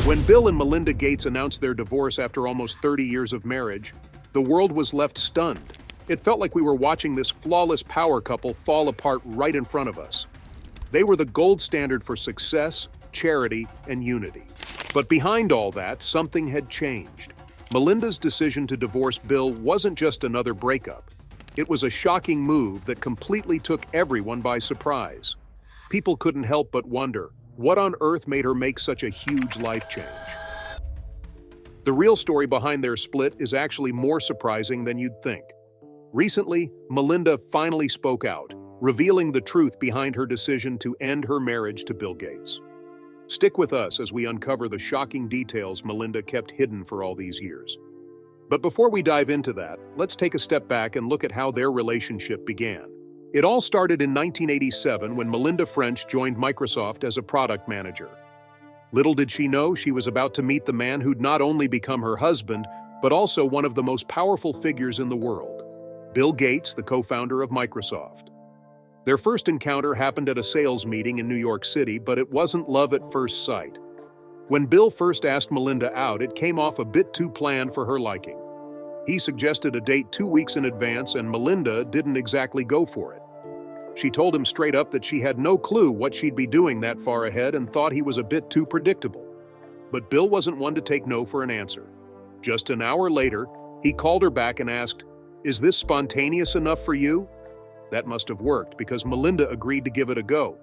When Bill and Melinda Gates announced their divorce after almost 30 years of marriage, the world was left stunned. It felt like we were watching this flawless power couple fall apart right in front of us. They were the gold standard for success, charity, and unity. But behind all that, something had changed. Melinda's decision to divorce Bill wasn't just another breakup. It was a shocking move that completely took everyone by surprise. People couldn't help but wonder, what on earth made her make such a huge life change? The real story behind their split is actually more surprising than you'd think. Recently, Melinda finally spoke out, revealing the truth behind her decision to end her marriage to Bill Gates. Stick with us as we uncover the shocking details Melinda kept hidden for all these years. But before we dive into that, let's take a step back and look at how their relationship began. It all started in 1987 when Melinda French joined Microsoft as a product manager. Little did she know she was about to meet the man who'd not only become her husband, but also one of the most powerful figures in the world, Bill Gates, the co-founder of Microsoft. Their first encounter happened at a sales meeting in New York City, but it wasn't love at first sight. When Bill first asked Melinda out, it came off a bit too planned for her liking. He suggested a date 2 weeks in advance, and Melinda didn't exactly go for it. She told him straight up that she had no clue what she'd be doing that far ahead and thought he was a bit too predictable. But Bill wasn't one to take no for an answer. Just an hour later, he called her back and asked, "Is this spontaneous enough for you?" That must have worked because Melinda agreed to give it a go.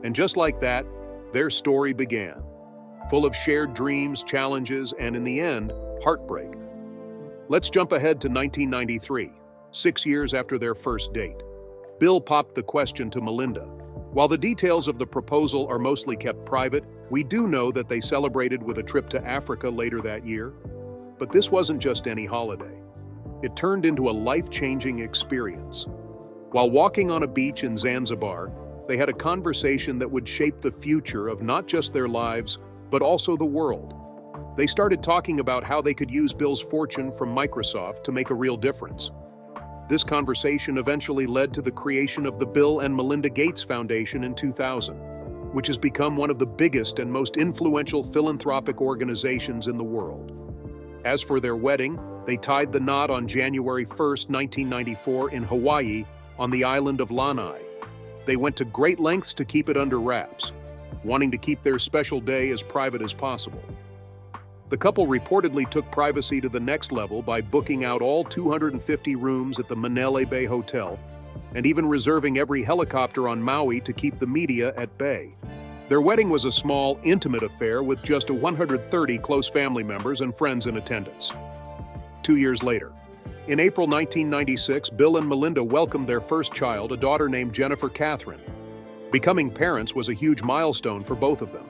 And just like that, their story began. Full of shared dreams, challenges, and in the end, heartbreak. Let's jump ahead to 1993, 6 years after their first date. Bill popped the question to Melinda. While the details of the proposal are mostly kept private, we do know that they celebrated with a trip to Africa later that year. But this wasn't just any holiday. It turned into a life-changing experience. While walking on a beach in Zanzibar, they had a conversation that would shape the future of not just their lives, but also the world. They started talking about how they could use Bill's fortune from Microsoft to make a real difference. This conversation eventually led to the creation of the Bill and Melinda Gates Foundation in 2000, which has become one of the biggest and most influential philanthropic organizations in the world. As for their wedding, they tied the knot on January 1st, 1994 in Hawaii on the island of Lanai. They went to great lengths to keep it under wraps, wanting to keep their special day as private as possible. The couple reportedly took privacy to the next level by booking out all 250 rooms at the Manele Bay Hotel and even reserving every helicopter on Maui to keep the media at bay. Their wedding was a small, intimate affair with just 130 close family members and friends in attendance. 2 years later, in April 1996, Bill and Melinda welcomed their first child, a daughter named Jennifer Catherine. Becoming parents was a huge milestone for both of them.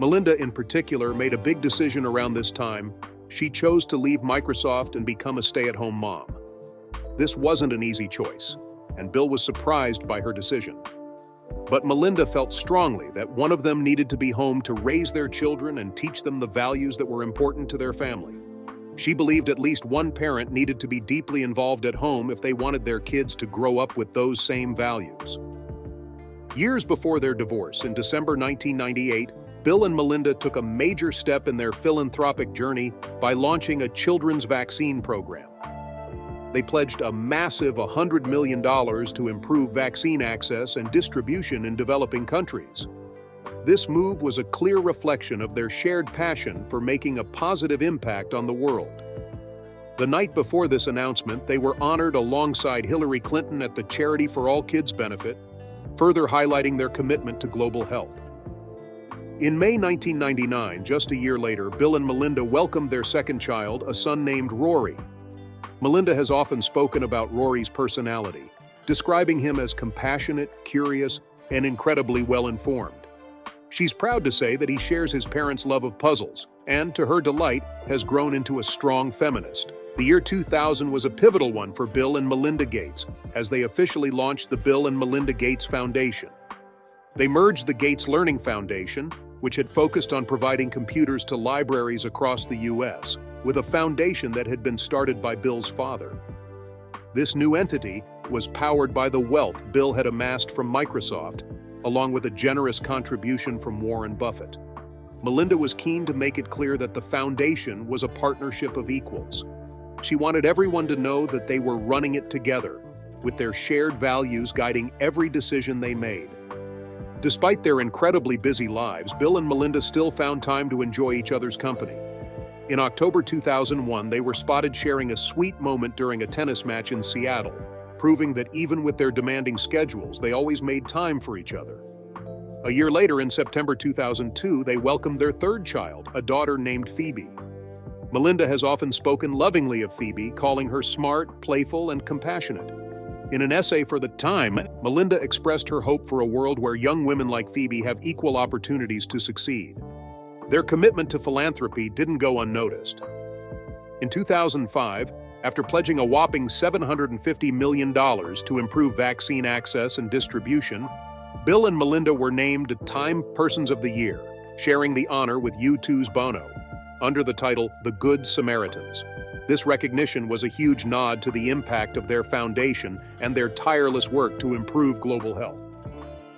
Melinda, in particular, made a big decision around this time. She chose to leave Microsoft and become a stay-at-home mom. This wasn't an easy choice, and Bill was surprised by her decision. But Melinda felt strongly that one of them needed to be home to raise their children and teach them the values that were important to their family. She believed at least one parent needed to be deeply involved at home if they wanted their kids to grow up with those same values. Years before their divorce, in December 1998, Bill and Melinda took a major step in their philanthropic journey by launching a children's vaccine program. They pledged a massive $100 million to improve vaccine access and distribution in developing countries. This move was a clear reflection of their shared passion for making a positive impact on the world. The night before this announcement, they were honored alongside Hillary Clinton at the Charity for All Kids benefit, further highlighting their commitment to global health. In May 1999, just a year later, Bill and Melinda welcomed their second child, a son named Rory. Melinda has often spoken about Rory's personality, describing him as compassionate, curious, and incredibly well-informed. She's proud to say that he shares his parents' love of puzzles, and, to her delight, has grown into a strong feminist. The year 2000 was a pivotal one for Bill and Melinda Gates, as they officially launched the Bill and Melinda Gates Foundation. They merged the Gates Learning Foundation, which had focused on providing computers to libraries across the U.S., with a foundation that had been started by Bill's father. This new entity was powered by the wealth Bill had amassed from Microsoft, along with a generous contribution from Warren Buffett. Melinda was keen to make it clear that the foundation was a partnership of equals. She wanted everyone to know that they were running it together, with their shared values guiding every decision they made. Despite their incredibly busy lives, Bill and Melinda still found time to enjoy each other's company. In October 2001, they were spotted sharing a sweet moment during a tennis match in Seattle, proving that even with their demanding schedules, they always made time for each other. A year later, in September 2002, they welcomed their third child, a daughter named Phoebe. Melinda has often spoken lovingly of Phoebe, calling her smart, playful, and compassionate. In an essay for The Time, Melinda expressed her hope for a world where young women like Phoebe have equal opportunities to succeed. Their commitment to philanthropy didn't go unnoticed. In 2005, after pledging a whopping $750 million to improve vaccine access and distribution, Bill and Melinda were named Time Persons of the Year, sharing the honor with U2's Bono, under the title The Good Samaritans. This recognition was a huge nod to the impact of their foundation and their tireless work to improve global health.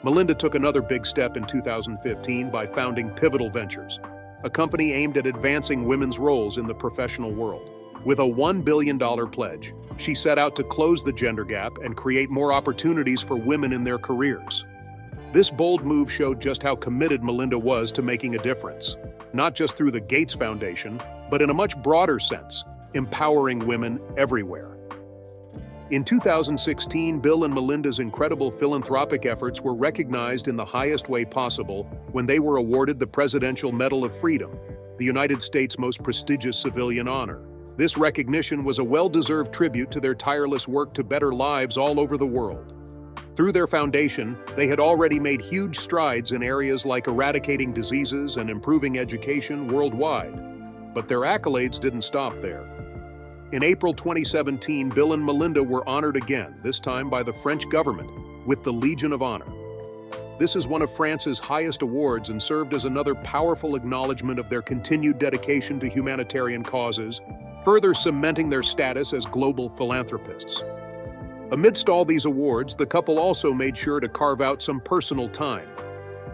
Melinda took another big step in 2015 by founding Pivotal Ventures, a company aimed at advancing women's roles in the professional world. With a $1 billion pledge, she set out to close the gender gap and create more opportunities for women in their careers. This bold move showed just how committed Melinda was to making a difference, not just through the Gates Foundation, but in a much broader sense, empowering women everywhere. In 2016, Bill and Melinda's incredible philanthropic efforts were recognized in the highest way possible when they were awarded the Presidential Medal of Freedom, the United States' most prestigious civilian honor. This recognition was a well-deserved tribute to their tireless work to better lives all over the world. Through their foundation, they had already made huge strides in areas like eradicating diseases and improving education worldwide. But their accolades didn't stop there. In April 2017, Bill and Melinda were honored again, this time by the French government, with the Legion of Honor. This is one of France's highest awards and served as another powerful acknowledgement of their continued dedication to humanitarian causes, further cementing their status as global philanthropists. Amidst all these awards, the couple also made sure to carve out some personal time.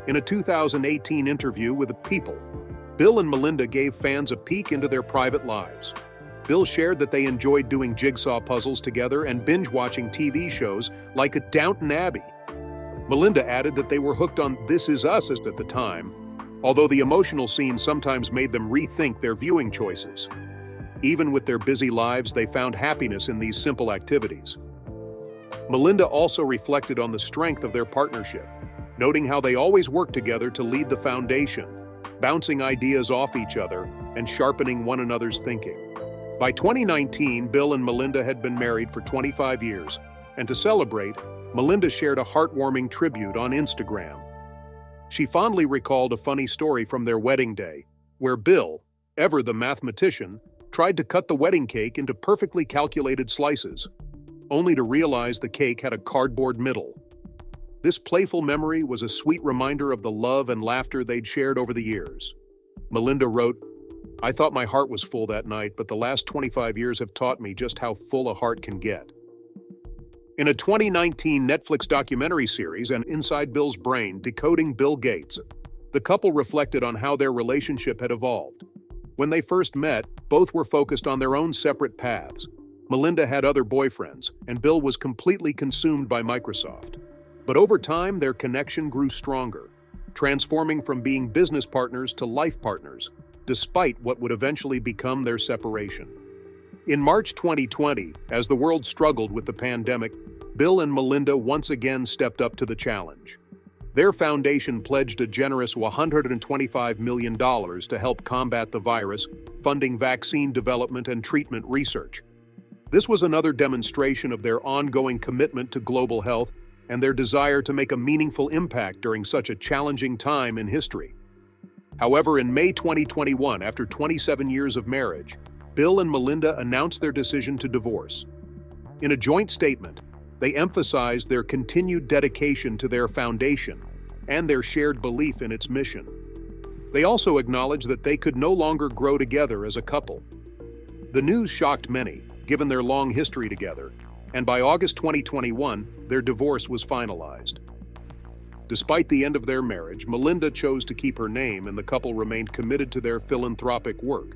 In a 2018 interview with The People, Bill and Melinda gave fans a peek into their private lives. Bill shared that they enjoyed doing jigsaw puzzles together and binge-watching TV shows like Downton Abbey. Melinda added that they were hooked on This Is Us at the time, although the emotional scenes sometimes made them rethink their viewing choices. Even with their busy lives, they found happiness in these simple activities. Melinda also reflected on the strength of their partnership, noting how they always worked together to lead the foundation, bouncing ideas off each other and sharpening one another's thinking. By 2019, Bill and Melinda had been married for 25 years, and to celebrate, Melinda shared a heartwarming tribute on Instagram. She fondly recalled a funny story from their wedding day, where Bill, ever the mathematician, tried to cut the wedding cake into perfectly calculated slices, only to realize the cake had a cardboard middle. This playful memory was a sweet reminder of the love and laughter they'd shared over the years. Melinda wrote, "I thought my heart was full that night, but the last 25 years have taught me just how full a heart can get." In a 2019 Netflix documentary series, and Inside Bill's Brain, Decoding Bill Gates, the couple reflected on how their relationship had evolved. When they first met, both were focused on their own separate paths. Melinda had other boyfriends, and Bill was completely consumed by Microsoft. But over time, their connection grew stronger, transforming from being business partners to life partners, despite what would eventually become their separation. In March 2020, as the world struggled with the pandemic, Bill and Melinda once again stepped up to the challenge. Their foundation pledged a generous $125 million to help combat the virus, funding vaccine development and treatment research. This was another demonstration of their ongoing commitment to global health and their desire to make a meaningful impact during such a challenging time in history. However, in May 2021, after 27 years of marriage, Bill and Melinda announced their decision to divorce. In a joint statement, they emphasized their continued dedication to their foundation and their shared belief in its mission. They also acknowledged that they could no longer grow together as a couple. The news shocked many, given their long history together, and by August 2021, their divorce was finalized. Despite the end of their marriage, Melinda chose to keep her name and the couple remained committed to their philanthropic work.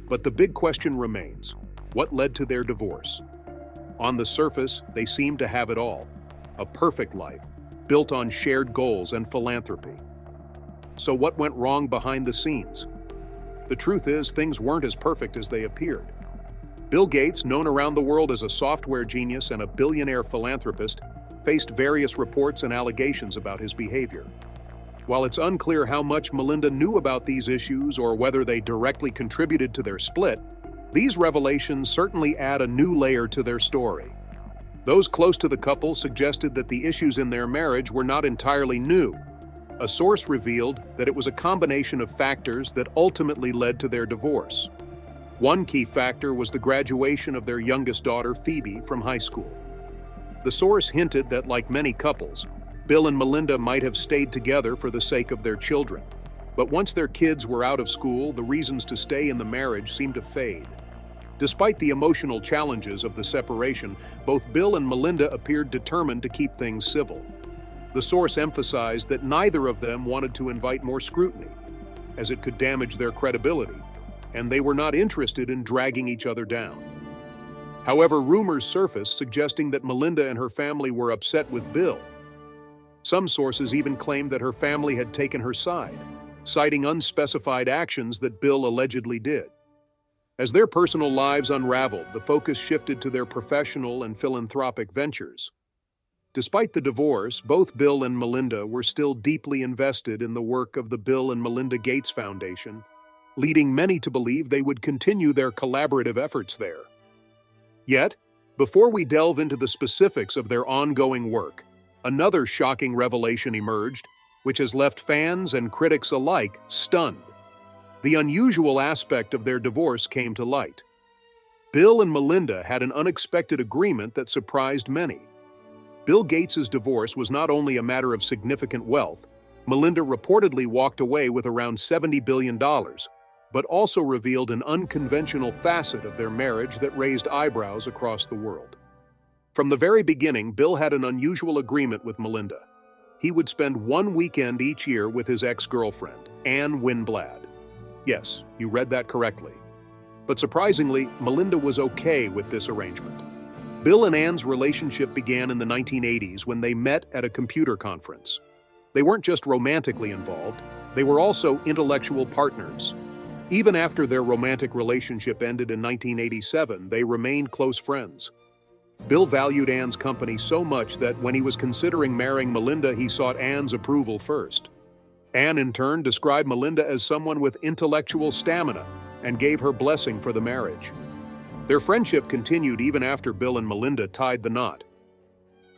But the big question remains: what led to their divorce? On the surface, they seemed to have it all: a perfect life, built on shared goals and philanthropy. So what went wrong behind the scenes? The truth is, things weren't as perfect as they appeared. Bill Gates, known around the world as a software genius and a billionaire philanthropist, faced various reports and allegations about his behavior. While it's unclear how much Melinda knew about these issues or whether they directly contributed to their split, these revelations certainly add a new layer to their story. Those close to the couple suggested that the issues in their marriage were not entirely new. A source revealed that it was a combination of factors that ultimately led to their divorce. One key factor was the graduation of their youngest daughter, Phoebe, from high school. The source hinted that, like many couples, Bill and Melinda might have stayed together for the sake of their children. But once their kids were out of school, the reasons to stay in the marriage seemed to fade. Despite the emotional challenges of the separation, both Bill and Melinda appeared determined to keep things civil. The source emphasized that neither of them wanted to invite more scrutiny, as it could damage their credibility, and they were not interested in dragging each other down. However, rumors surfaced suggesting that Melinda and her family were upset with Bill. Some sources even claimed that her family had taken her side, citing unspecified actions that Bill allegedly did. As their personal lives unraveled, the focus shifted to their professional and philanthropic ventures. Despite the divorce, both Bill and Melinda were still deeply invested in the work of the Bill and Melinda Gates Foundation, leading many to believe they would continue their collaborative efforts there. Yet, before we delve into the specifics of their ongoing work, another shocking revelation emerged, which has left fans and critics alike stunned. The unusual aspect of their divorce came to light. Bill and Melinda had an unexpected agreement that surprised many. Bill Gates's divorce was not only a matter of significant wealth. Melinda reportedly walked away with around $70 billion, but also revealed an unconventional facet of their marriage that raised eyebrows across the world. From the very beginning, Bill had an unusual agreement with Melinda. He would spend one weekend each year with his ex-girlfriend, Ann Winblad. Yes, you read that correctly. But surprisingly, Melinda was okay with this arrangement. Bill and Ann's relationship began in the 1980s when they met at a computer conference. They weren't just romantically involved, they were also intellectual partners. Even after their romantic relationship ended in 1987, they remained close friends. Bill valued Ann's company so much that when he was considering marrying Melinda, he sought Ann's approval first. Ann, in turn, described Melinda as someone with intellectual stamina and gave her blessing for the marriage. Their friendship continued even after Bill and Melinda tied the knot.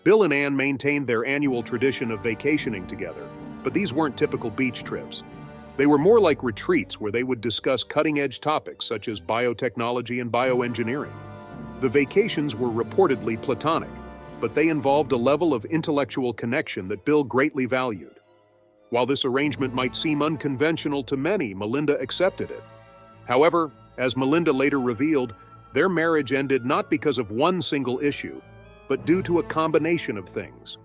Bill and Ann maintained their annual tradition of vacationing together, but these weren't typical beach trips. They were more like retreats where they would discuss cutting-edge topics such as biotechnology and bioengineering. The vacations were reportedly platonic, but they involved a level of intellectual connection that Bill greatly valued. While this arrangement might seem unconventional to many, Melinda accepted it. However, as Melinda later revealed, their marriage ended not because of one single issue, but due to a combination of things.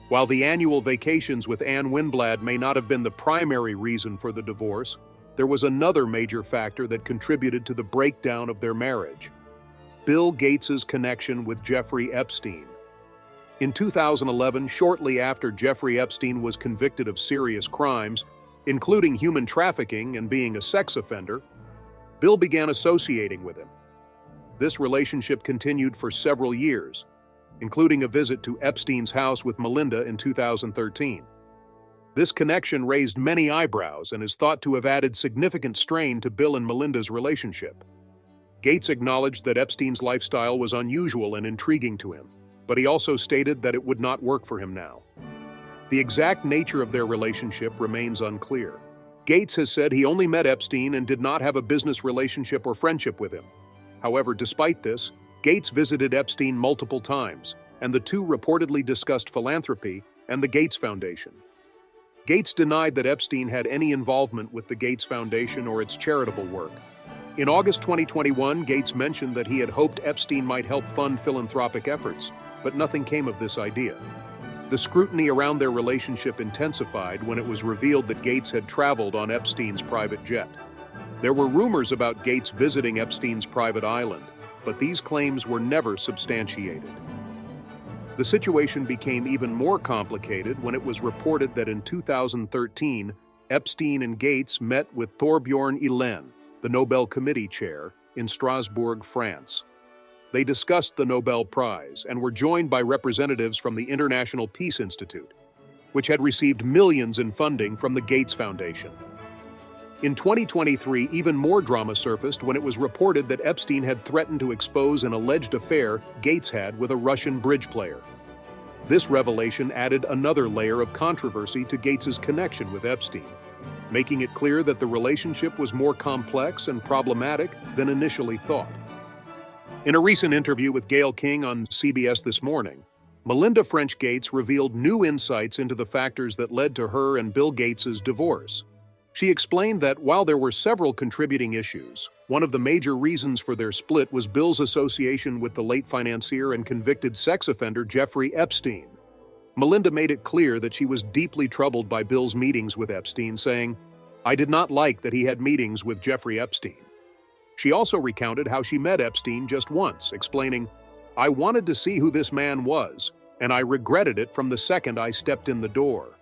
While the annual vacations with Ann Winblad may not have been the primary reason for the divorce, there was another major factor that contributed to the breakdown of their marriage: Bill Gates's connection with Jeffrey Epstein. In 2011, shortly after Jeffrey Epstein was convicted of serious crimes, including human trafficking and being a sex offender, Bill began associating with him. This relationship continued for several years, including a visit to Epstein's house with Melinda in 2013. This connection raised many eyebrows and is thought to have added significant strain to Bill and Melinda's relationship. Gates acknowledged that Epstein's lifestyle was unusual and intriguing to him, but he also stated that it would not work for him now. The exact nature of their relationship remains unclear. Gates has said he only met Epstein and did not have a business relationship or friendship with him. However, despite this, Gates visited Epstein multiple times, and the two reportedly discussed philanthropy and the Gates Foundation. Gates denied that Epstein had any involvement with the Gates Foundation or its charitable work. In August 2021, Gates mentioned that he had hoped Epstein might help fund philanthropic efforts, but nothing came of this idea. The scrutiny around their relationship intensified when it was revealed that Gates had traveled on Epstein's private jet. There were rumors about Gates visiting Epstein's private island, but these claims were never substantiated. The situation became even more complicated when it was reported that in 2013, Epstein and Gates met with Thorbjørn Elen, the Nobel Committee chair, in Strasbourg, France. They discussed the Nobel Prize and were joined by representatives from the International Peace Institute, which had received millions in funding from the Gates Foundation. In 2023, even more drama surfaced when it was reported that Epstein had threatened to expose an alleged affair Gates had with a Russian bridge player. This revelation added another layer of controversy to Gates's connection with Epstein, making it clear that the relationship was more complex and problematic than initially thought. In a recent interview with Gayle King on CBS This Morning, Melinda French Gates revealed new insights into the factors that led to her and Bill Gates's divorce. She explained that while there were several contributing issues, one of the major reasons for their split was Bill's association with the late financier and convicted sex offender Jeffrey Epstein. Melinda made it clear that she was deeply troubled by Bill's meetings with Epstein, saying, "I did not like that he had meetings with Jeffrey Epstein." She also recounted how she met Epstein just once, explaining, "I wanted to see who this man was, and I regretted it from the second I stepped in the door."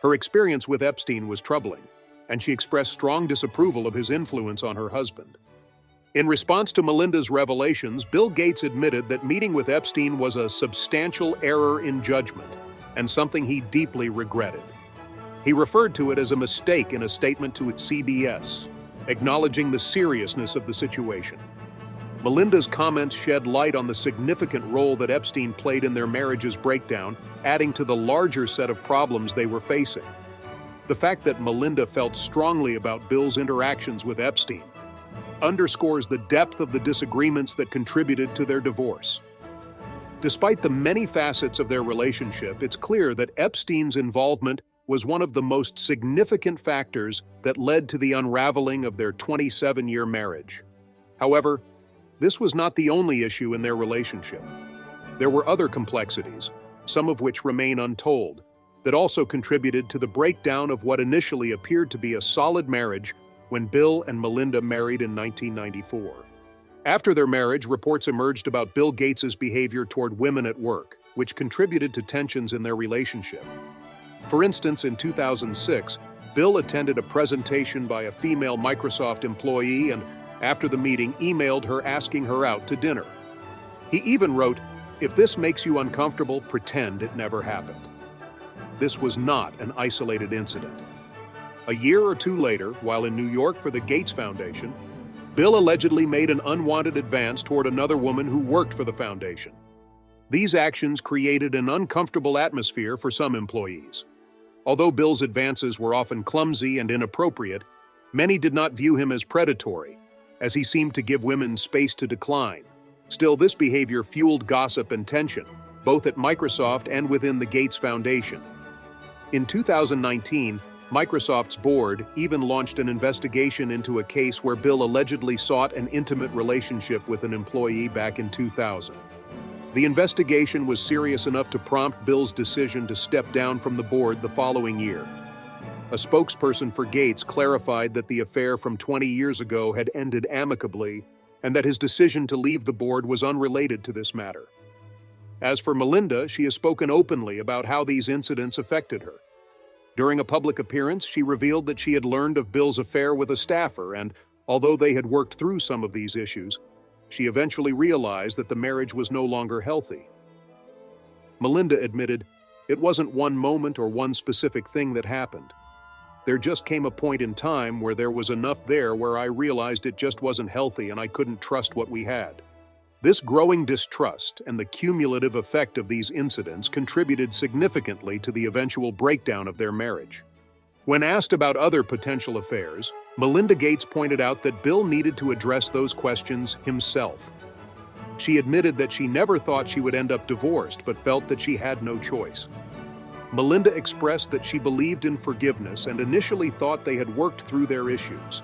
Her experience with Epstein was troubling, and she expressed strong disapproval of his influence on her husband. In response to Melinda's revelations, Bill Gates admitted that meeting with Epstein was a substantial error in judgment and something he deeply regretted. He referred to it as a mistake in a statement to CBS, acknowledging the seriousness of the situation. Melinda's comments shed light on the significant role that Epstein played in their marriage's breakdown, adding to the larger set of problems they were facing. The fact that Melinda felt strongly about Bill's interactions with Epstein underscores the depth of the disagreements that contributed to their divorce. Despite the many facets of their relationship, it's clear that Epstein's involvement was one of the most significant factors that led to the unraveling of their 27-year marriage. However, this was not the only issue in their relationship. There were other complexities, some of which remain untold, that also contributed to the breakdown of what initially appeared to be a solid marriage when Bill and Melinda married in 1994. After their marriage, reports emerged about Bill Gates's behavior toward women at work, which contributed to tensions in their relationship. For instance, in 2006, Bill attended a presentation by a female Microsoft employee and, after the meeting, emailed her asking her out to dinner. He even wrote, "If this makes you uncomfortable, pretend it never happened." This was not an isolated incident. A year or two later, while in New York for the Gates Foundation, Bill allegedly made an unwanted advance toward another woman who worked for the foundation. These actions created an uncomfortable atmosphere for some employees. Although Bill's advances were often clumsy and inappropriate, many did not view him as predatory, as he seemed to give women space to decline. Still, this behavior fueled gossip and tension, both at Microsoft and within the Gates Foundation. In 2019, Microsoft's board even launched an investigation into a case where Bill allegedly sought an intimate relationship with an employee back in 2000. The investigation was serious enough to prompt Bill's decision to step down from the board the following year. A spokesperson for Gates clarified that the affair from 20 years ago had ended amicably and that his decision to leave the board was unrelated to this matter. As for Melinda, she has spoken openly about how these incidents affected her. During a public appearance, she revealed that she had learned of Bill's affair with a staffer, and although they had worked through some of these issues, she eventually realized that the marriage was no longer healthy. Melinda admitted, "It wasn't one moment or one specific thing that happened. There just came a point in time where there was enough there where I realized it just wasn't healthy and I couldn't trust what we had." This growing distrust and the cumulative effect of these incidents contributed significantly to the eventual breakdown of their marriage. When asked about other potential affairs, Melinda Gates pointed out that Bill needed to address those questions himself. She admitted that she never thought she would end up divorced, but felt that she had no choice. Melinda expressed that she believed in forgiveness and initially thought they had worked through their issues.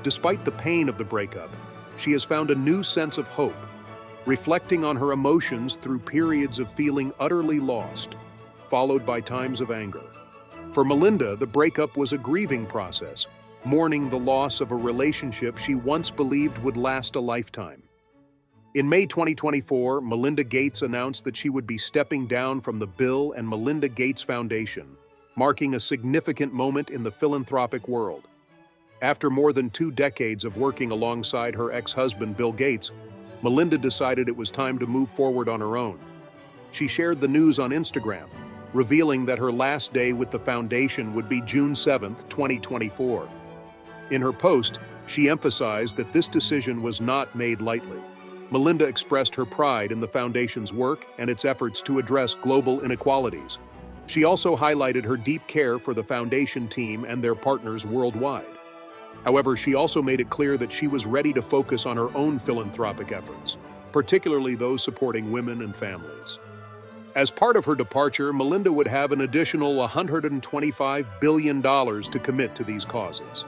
Despite the pain of the breakup, she has found a new sense of hope. reflecting on her emotions through periods of feeling utterly lost, followed by times of anger. For Melinda, the breakup was a grieving process, mourning the loss of a relationship she once believed would last a lifetime. In May 2024, Melinda Gates announced that she would be stepping down from the Bill and Melinda Gates Foundation, marking a significant moment in the philanthropic world. After more than 2 decades of working alongside her ex-husband Bill Gates, Melinda decided it was time to move forward on her own. She shared the news on Instagram, revealing that her last day with the foundation would be June 7, 2024. In her post, she emphasized that this decision was not made lightly. Melinda expressed her pride in the foundation's work and its efforts to address global inequalities. She also highlighted her deep care for the foundation team and their partners worldwide. However, she also made it clear that she was ready to focus on her own philanthropic efforts, particularly those supporting women and families. As part of her departure, Melinda would have an additional $125 billion to commit to these causes.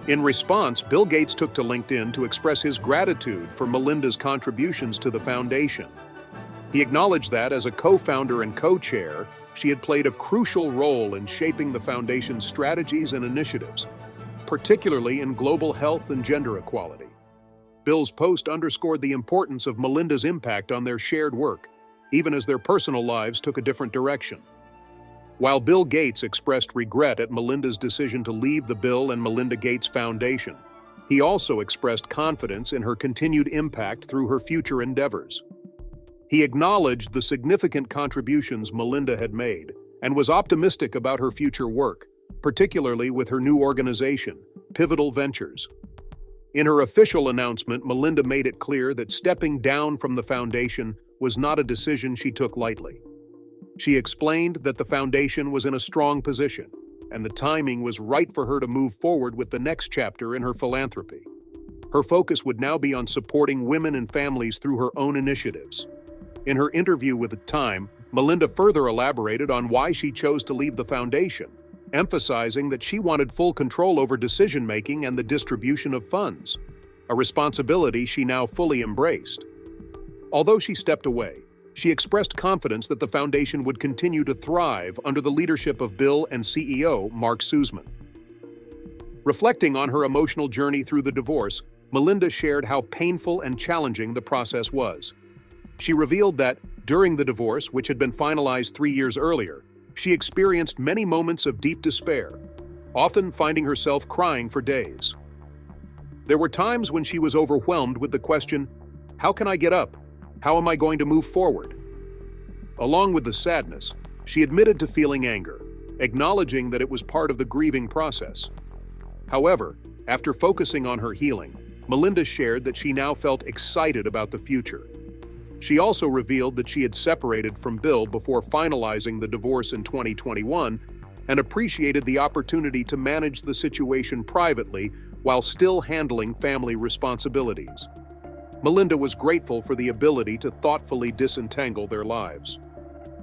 In response, Bill Gates took to LinkedIn to express his gratitude for Melinda's contributions to the foundation. He acknowledged that, as a co-founder and co-chair, she had played a crucial role in shaping the foundation's strategies and initiatives, particularly in global health and gender equality. Bill's post underscored the importance of Melinda's impact on their shared work, even as their personal lives took a different direction. While Bill Gates expressed regret at Melinda's decision to leave the Bill and Melinda Gates Foundation, he also expressed confidence in her continued impact through her future endeavors. He acknowledged the significant contributions Melinda had made and was optimistic about her future work, particularly with her new organization, Pivotal Ventures. In her official announcement, Melinda made it clear that stepping down from the foundation was not a decision she took lightly. She explained that the foundation was in a strong position, and the timing was right for her to move forward with the next chapter in her philanthropy. Her focus would now be on supporting women and families through her own initiatives. In her interview with The Time, Melinda further elaborated on why she chose to leave the foundation, emphasizing that she wanted full control over decision-making and the distribution of funds, a responsibility she now fully embraced. Although she stepped away, she expressed confidence that the foundation would continue to thrive under the leadership of Bill and CEO Mark Sussman. Reflecting on her emotional journey through the divorce, Melinda shared how painful and challenging the process was. She revealed that, during the divorce, which had been finalized 3 years earlier, she experienced many moments of deep despair, often finding herself crying for days. There were times when she was overwhelmed with the question, "How can I get up? How am I going to move forward?" Along with the sadness, she admitted to feeling anger, acknowledging that it was part of the grieving process. However, after focusing on her healing, Melinda shared that she now felt excited about the future. She also revealed that she had separated from Bill before finalizing the divorce in 2021 and appreciated the opportunity to manage the situation privately while still handling family responsibilities. Melinda was grateful for the ability to thoughtfully disentangle their lives.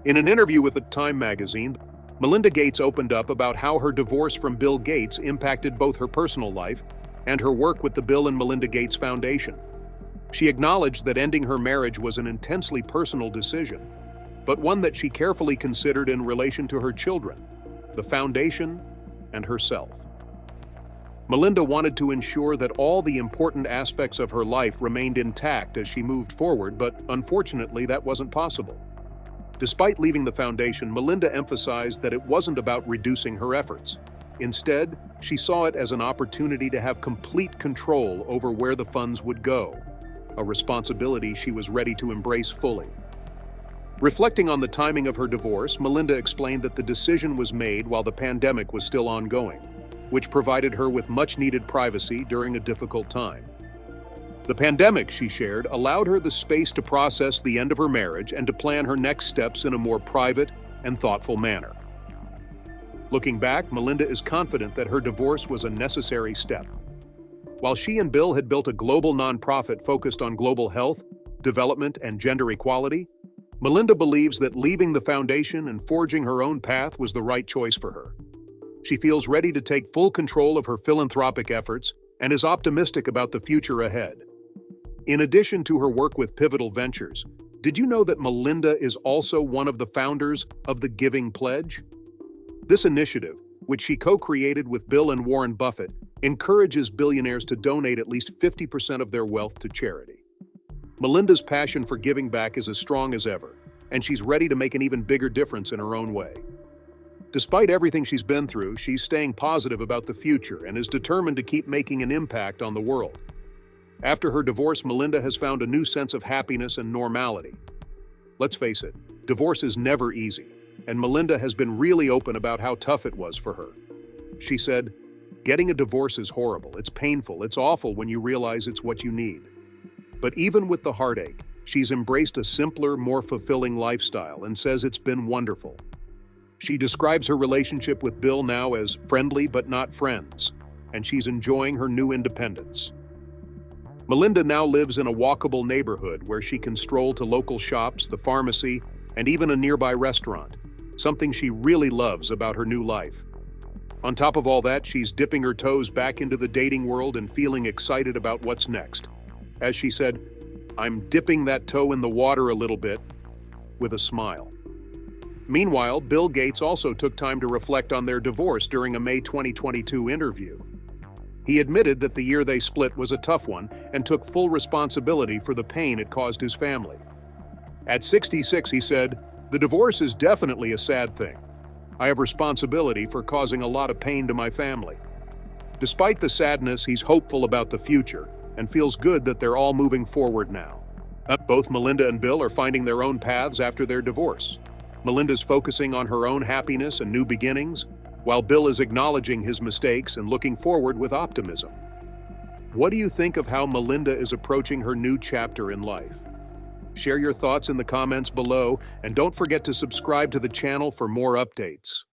In an interview with the Time magazine, Melinda Gates opened up about how her divorce from Bill Gates impacted both her personal life and her work with the Bill and Melinda Gates Foundation. She acknowledged that ending her marriage was an intensely personal decision, but one that she carefully considered in relation to her children, the foundation, and herself. Melinda wanted to ensure that all the important aspects of her life remained intact as she moved forward, but unfortunately that wasn't possible. Despite leaving the foundation, Melinda emphasized that it wasn't about reducing her efforts. Instead, she saw it as an opportunity to have complete control over where the funds would go, a responsibility she was ready to embrace fully. Reflecting on the timing of her divorce, Melinda explained that the decision was made while the pandemic was still ongoing, which provided her with much-needed privacy during a difficult time. The pandemic, she shared, allowed her the space to process the end of her marriage and to plan her next steps in a more private and thoughtful manner. Looking back, Melinda is confident that her divorce was a necessary step. While she and Bill had built a global nonprofit focused on global health, development, and gender equality, Melinda believes that leaving the foundation and forging her own path was the right choice for her. She feels ready to take full control of her philanthropic efforts and is optimistic about the future ahead. In addition to her work with Pivotal Ventures, did you know that Melinda is also one of the founders of the Giving Pledge? This initiative, which she co-created with Bill and Warren Buffett, encourages billionaires to donate at least 50% of their wealth to charity. Melinda's passion for giving back is as strong as ever, and she's ready to make an even bigger difference in her own way. Despite everything she's been through, she's staying positive about the future and is determined to keep making an impact on the world. After her divorce, Melinda has found a new sense of happiness and normality. Let's face it, divorce is never easy, and Melinda has been really open about how tough it was for her. She said, "Getting a divorce is horrible, it's painful, it's awful when you realize it's what you need. But even with the heartache, she's embraced a simpler, more fulfilling lifestyle and says it's been wonderful." She describes her relationship with Bill now as friendly but not friends, and she's enjoying her new independence. Melinda now lives in a walkable neighborhood where she can stroll to local shops, the pharmacy, and even a nearby restaurant, something she really loves about her new life. On top of all that, she's dipping her toes back into the dating world and feeling excited about what's next. As she said, "I'm dipping that toe in the water a little bit," with a smile. Meanwhile, Bill Gates also took time to reflect on their divorce during a May 2022 interview. He admitted that the year they split was a tough one and took full responsibility for the pain it caused his family. At 66, he said, "The divorce is definitely a sad thing. I have responsibility for causing a lot of pain to my family." Despite the sadness, he's hopeful about the future and feels good that they're all moving forward now. Both Melinda and Bill are finding their own paths after their divorce. Melinda's focusing on her own happiness and new beginnings, while Bill is acknowledging his mistakes and looking forward with optimism. What do you think of how Melinda is approaching her new chapter in life? Share your thoughts in the comments below, and don't forget to subscribe to the channel for more updates.